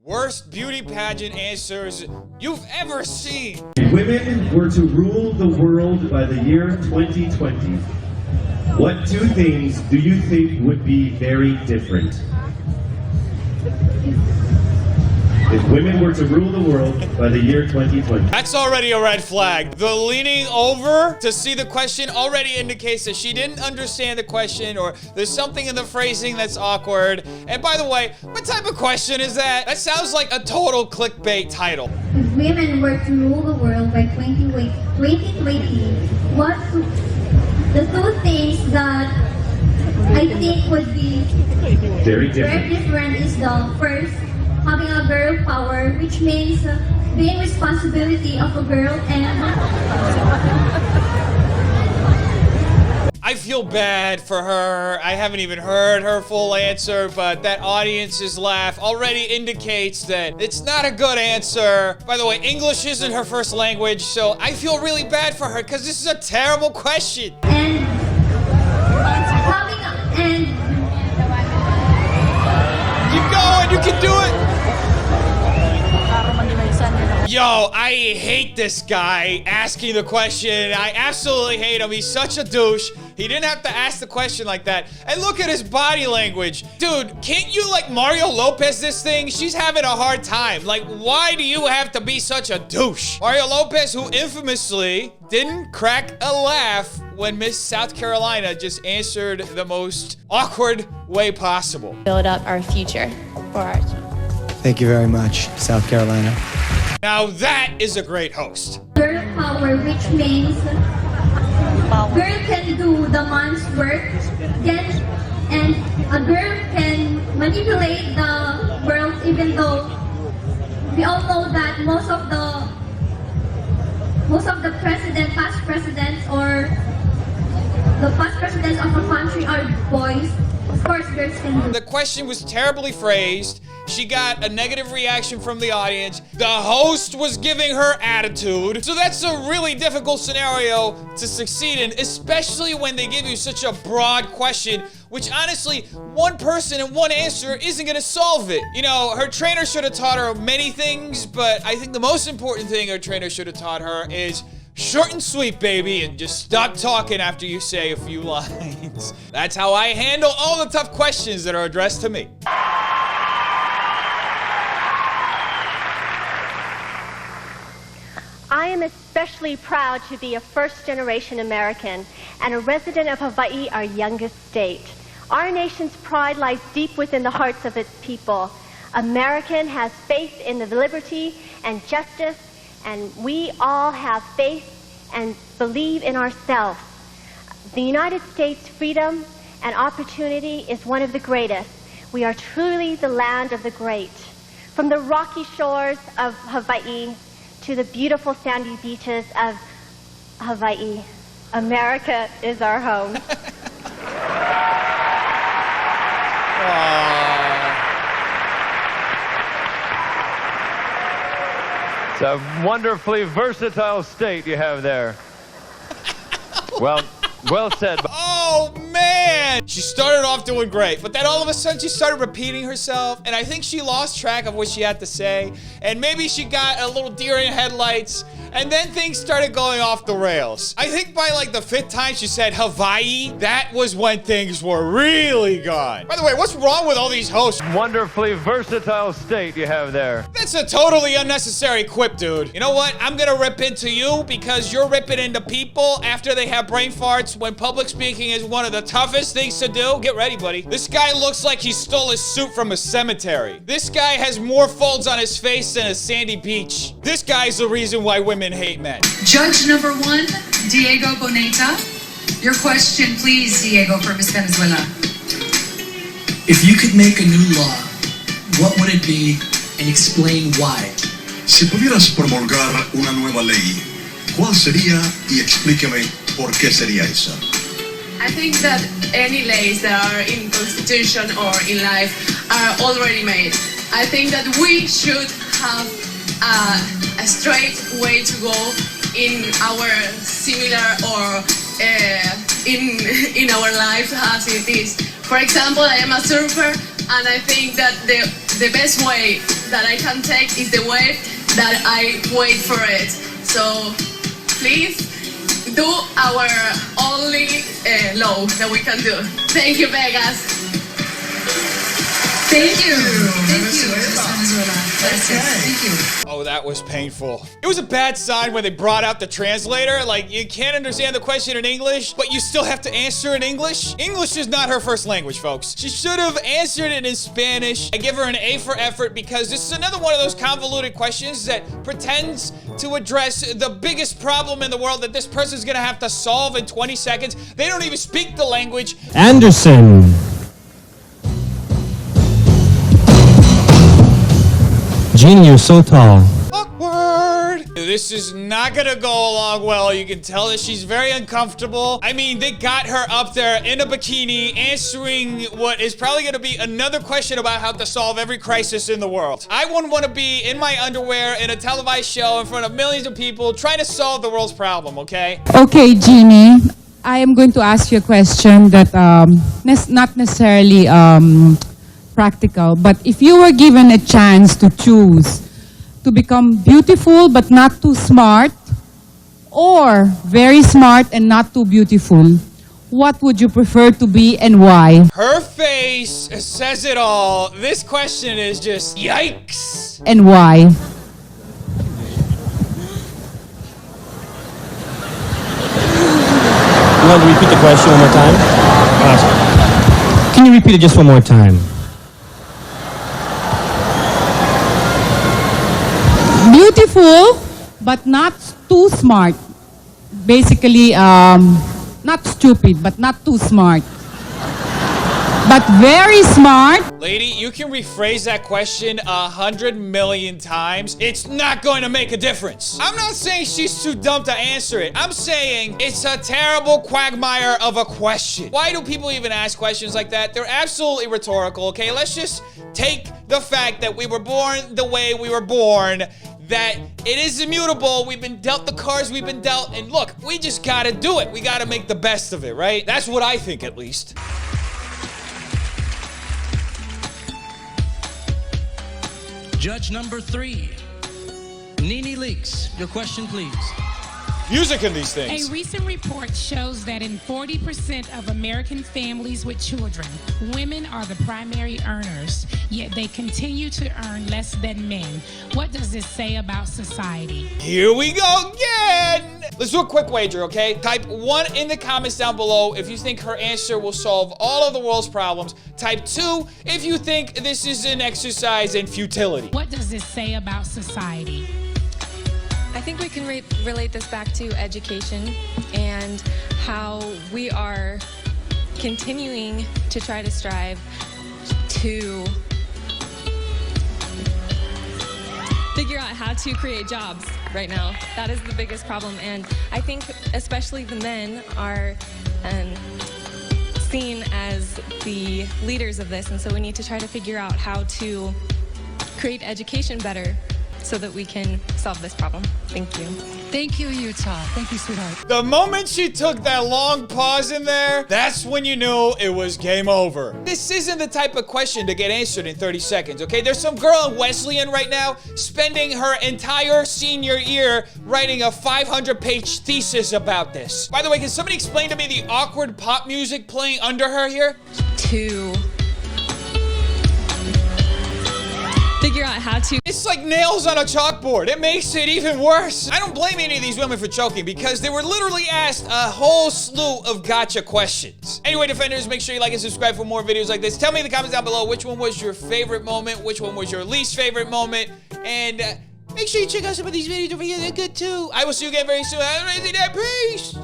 Worst beauty pageant answers you've ever seen. If women were to rule the world by the year 2020, what two things do you think would be very different? If women were to rule the world by the year 2020. That's already a red flag. The leaning over to see the question already indicates that she didn't understand the question, or there's something in the phrasing that's awkward. And by the way, what type of question is that? That sounds like a total clickbait title. If women were to rule the world by 2020, what the two things that I think would be very different is the first, having a girl power, which means being responsibility of a girl, and I feel bad for her. I haven't even heard her full answer, but that audience's laugh already indicates that it's not a good answer. By the way, English isn't her first language, so I feel really bad for her because this is a terrible question. Keep going, you can do it. Yo, I hate this guy asking the question. I absolutely hate him. He's such a douche. He didn't have to ask the question like that. And look at his body language. Dude, can't you like Mario Lopez this thing? She's having a hard time. Like, why do you have to be such a douche? Mario Lopez, who infamously didn't crack a laugh when Miss South Carolina just answered the most awkward way possible. Build up our future for our team. Thank you very much, South Carolina. Now that is a great host. girl power, which means girl can do the man's work, and a girl can manipulate the world, even though we all know that most of the past presidents, or the past presidents of a country are boys. Of course, girls can do. The question was terribly phrased. She got a negative reaction from the audience. The host was giving her attitude. So that's a really difficult scenario to succeed in, especially when they give you such a broad question, which honestly, one person and one answer isn't gonna solve it. You know, her trainer should have taught her many things, but I think the most important thing her trainer should have taught her is short and sweet, baby, and just stop talking after you say a few lines. That's how I handle all the tough questions that are addressed to me. I am especially proud to be a first-generation American and a resident of Hawaii, our youngest state. Our nation's pride lies deep within the hearts of its people. American has faith in the liberty and justice, and we all have faith and believe in ourselves. The United States' freedom and opportunity is one of the greatest. We are truly the land of the great. From the rocky shores of Hawaii to the beautiful sandy beaches of Hawaii, America is our home. It's a wonderfully versatile state you have there. Well said. Oh, man! She started off doing great, but then all of a sudden she started repeating herself, and I think she lost track of what she had to say, and maybe she got a little deer in headlights, and then things started going off the rails. I think by like the 5th time she said Hawaii, that was when things were really gone. By the way, what's wrong with all these hosts? Wonderfully versatile state you have there. That's a totally unnecessary quip, dude. You know what? I'm gonna rip into you because you're ripping into people after they have brain farts when public speaking is one of the toughest things to do. Get ready, buddy. This guy looks like he stole his suit from a cemetery. This guy has more folds on his face than a sandy beach. This guy's the reason why women hate men. Judge number 1, Diego Boneta. Your question, please, Diego, for Miss Venezuela. If you could make a new law, what would it be, and explain why? Si pudieras promulgar una nueva ley, ¿cuál sería y explíqueme por qué sería esa? I think that any laws that are in Constitution or in life are already made. I think that we should have a straight way to go in our similar or in our life as it is. For example, I am a surfer, and I think that the the best way that I can take is the way that I wait for it. So please do our only low that we can do. Thank you, Vegas. Thank you. Thank you, Venezuela. That's it. Thank you. Oh, that was painful. It was a bad sign when they brought out the translator. Like, you can't understand the question in English, but you still have to answer in English. English is not her first language, folks. She should have answered it in Spanish. I give her an A for effort because this is another one of those convoluted questions that pretends to address the biggest problem in the world that this person's gonna have to solve in 20 seconds. They don't even speak the language. Anderson. Genie, you're so tall. Awkward. This is not gonna go along well. You can tell that she's very uncomfortable. I mean, they got her up there in a bikini answering what is probably gonna be another question about how to solve every crisis in the world. I wouldn't want to be in my underwear in a televised show in front of millions of people trying to solve the world's problem, okay? Okay, Genie. I am going to ask you a question that not necessarily practical, but if you were given a chance to choose to become beautiful but not too smart, or very smart and not too beautiful, what would you prefer to be and why? Her face says it all. This question is just yikes. And why? You want to repeat the question one more time? Can you repeat it just one more time? Beautiful, but not too smart. Basically, not stupid, but not too smart. But very smart. Lady, you can rephrase that question 100 million times. It's not going to make a difference. I'm not saying she's too dumb to answer it. I'm saying it's a terrible quagmire of a question. Why do people even ask questions like that? They're absolutely rhetorical, okay? Let's just take the fact that we were born the way we were born, that it is immutable. We've been dealt the cards we've been dealt, and look, we just gotta do it. We gotta make the best of it, right? That's what I think, at least. Judge number 3, Nene Leakes. Your question, please. Music in these things. A recent report shows that in 40% of American families with children, women are the primary earners, yet they continue to earn less than men. What does this say about society? Here we go again. Let's do a quick wager, okay? Type 1 in the comments down below if you think her answer will solve all of the world's problems. Type 2 if you think this is an exercise in futility. What does this say about society? I think we can relate this back to education and how we are continuing to try to strive to figure out how to create jobs right now. That is the biggest problem, and I think especially the men are seen as the leaders of this, and so we need to try to figure out how to create education better so that we can solve this problem. Thank you. Thank you, Utah. Thank you, sweetheart. The moment she took that long pause in there, that's when you knew it was game over. This isn't the type of question to get answered in 30 seconds, okay? There's some girl in Wesleyan right now spending her entire senior year writing a 500-page thesis about this. By the way, can somebody explain to me the awkward pop music playing under her here? To figure out how to. It's like nails on a chalkboard. It makes it even worse. I don't blame any of these women for choking because they were literally asked a whole slew of gotcha questions. Anyway, defenders, make sure you like and subscribe for more videos like this. Tell me in the comments down below which one was your favorite moment, which one was your least favorite moment, and make sure you check out some of these videos over here. They're good too. I will see you again very soon. Have an amazing day. Peace.